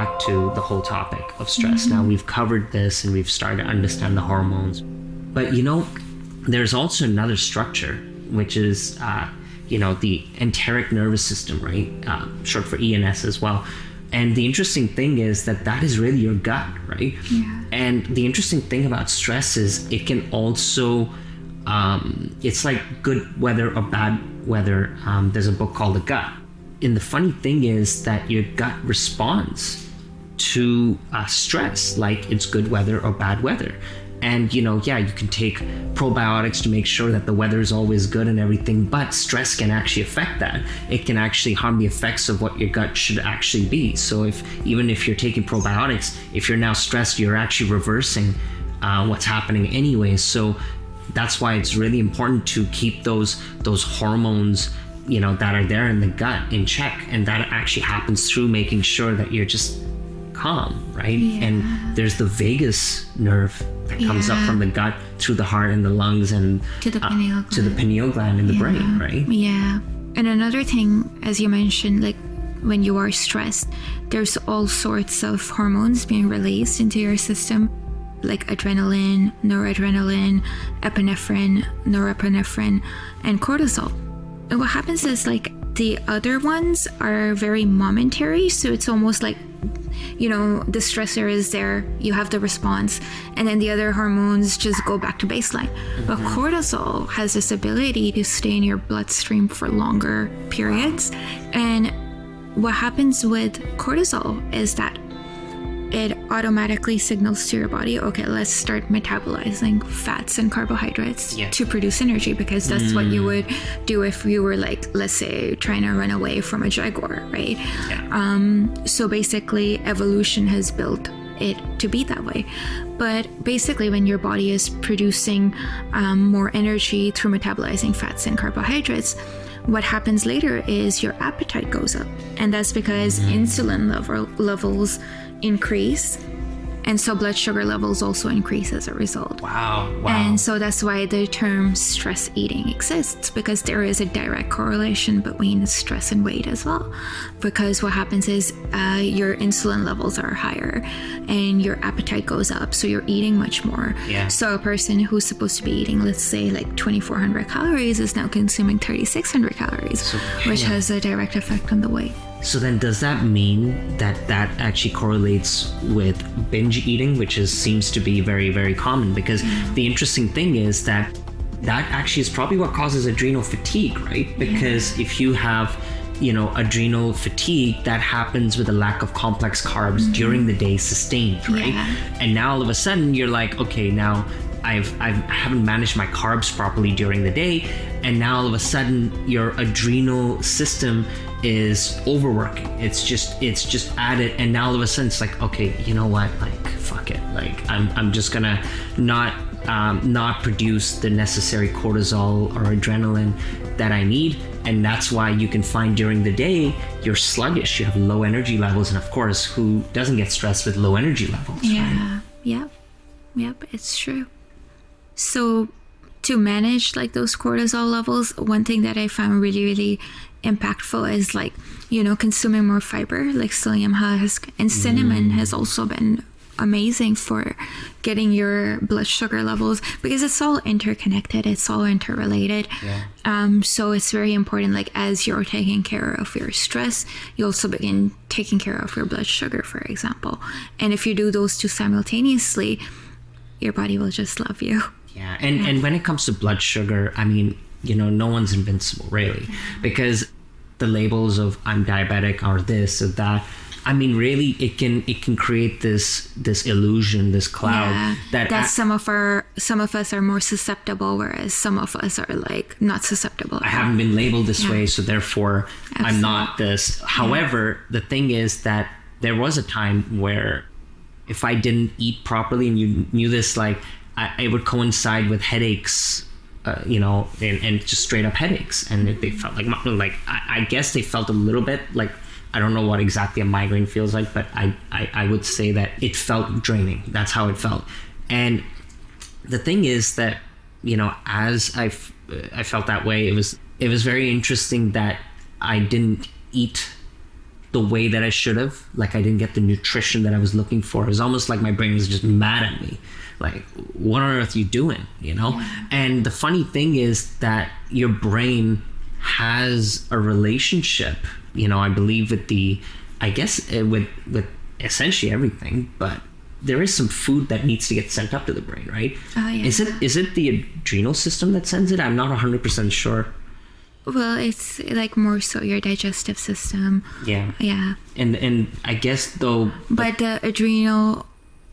back to the whole topic of stress. Now we've covered this and we've started to understand the hormones, but there's also another structure, which is the enteric nervous system, right? Short for ENS as well. And the interesting thing is that is really your gut, right? Yeah. And the interesting thing about stress is it can also, it's like good weather or bad weather. There's a book called The Gut. And the funny thing is that your gut responds to stress like it's good weather or bad weather. And, you can take probiotics to make sure that the weather is always good and everything, but stress can actually affect that. It can actually harm the effects of what your gut should actually be. So even if you're taking probiotics, if you're now stressed, you're actually reversing what's happening anyway. So that's why it's really important to keep those hormones, that are there in the gut in check. And that actually happens through making sure that you're just calm, right? Yeah. And there's the vagus nerve that comes up from the gut through the heart and the lungs and to the pineal gland. To the pineal gland in the brain, right? Yeah. And another thing, as you mentioned, like when you are stressed, there's all sorts of hormones being released into your system, like adrenaline, noradrenaline, epinephrine, norepinephrine, and cortisol. And what happens is like the other ones are very momentary, so it's almost like the stressor is there, you have the response, and then the other hormones just go back to baseline. But cortisol has this ability to stay in your bloodstream for longer periods. And what happens with cortisol is that it automatically signals to your body, okay, let's start metabolizing fats and carbohydrates to produce energy, because that's what you would do if you were, like, let's say, trying to run away from a jaguar, right? Yeah. So basically, evolution has built it to be that way. But basically, when your body is producing more energy through metabolizing fats and carbohydrates, what happens later is your appetite goes up. And that's because insulin levels increase, and so blood sugar levels also increase as a result. Wow. And so that's why the term stress eating exists, because there is a direct correlation between stress and weight as well. Because what happens is your insulin levels are higher and your appetite goes up, so you're eating much more. Yeah. So a person who's supposed to be eating, let's say, like 2,400 calories is now consuming 3,600 calories, which has a direct effect on the weight. So then does that mean that actually correlates with binge eating, which seems to be very, very common? Because the interesting thing is that actually is probably what causes adrenal fatigue, right? Because if you have, adrenal fatigue, that happens with a lack of complex carbs during the day sustained, right? And now all of a sudden you're like, okay, now I haven't managed my carbs properly during the day, and now all of a sudden your adrenal system is overworking. It's just added, and now all of a sudden it's like, okay, you know what? Like, fuck it. Like, I'm just gonna not produce the necessary cortisol or adrenaline that I need, and that's why you can find during the day you're sluggish, you have low energy levels, and of course, who doesn't get stressed with low energy levels? Yeah. Right? Yep. It's true. So to manage like those cortisol levels, one thing that I found really, really impactful is like, consuming more fiber, like psyllium husk, and cinnamon has also been amazing for getting your blood sugar levels, because it's all interconnected, it's all interrelated. So it's very important, like, as you're taking care of your stress, you also begin taking care of your blood sugar, for example. And if you do those two simultaneously, your body will just love you. And when it comes to blood sugar, I mean, no one's invincible, really, because the labels of I'm diabetic or this or that, I mean, really, it can create this illusion, this cloud that some of us are more susceptible, whereas some of us are like not susceptible. I haven't been labeled this way, so therefore I'm not this. However, the thing is that there was a time where if I didn't eat properly, and you knew this, like, it would coincide with headaches, and just straight up headaches. And they felt like I guess they felt a little bit like, I don't know what exactly a migraine feels like, but I would say that it felt draining. That's how it felt. And the thing is that, as I felt that way, it was very interesting that I didn't eat the way that I should have. Like I didn't get the nutrition that I was looking for. It was almost like my brain was just mad at me. Like, what on earth are you doing? You know? Yeah. And the funny thing is that your brain has a relationship, you know, I believe with with essentially everything, but there is some food that needs to get sent up to the brain, right? Oh, yeah. Is it the adrenal system that sends it? I'm not 100% sure. Well, it's like more so your digestive system. Yeah. Yeah. And I guess though... But the adrenal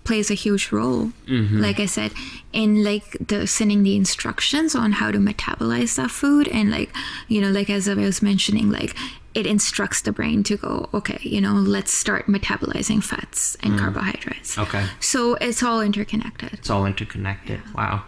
plays a huge role, like I said, in like the sending the instructions on how to metabolize that food. And like, you know, like as I was mentioning, like it instructs the brain to go, okay, you know, let's start metabolizing fats and carbohydrates. Okay. So it's all interconnected. It's all interconnected. Wow.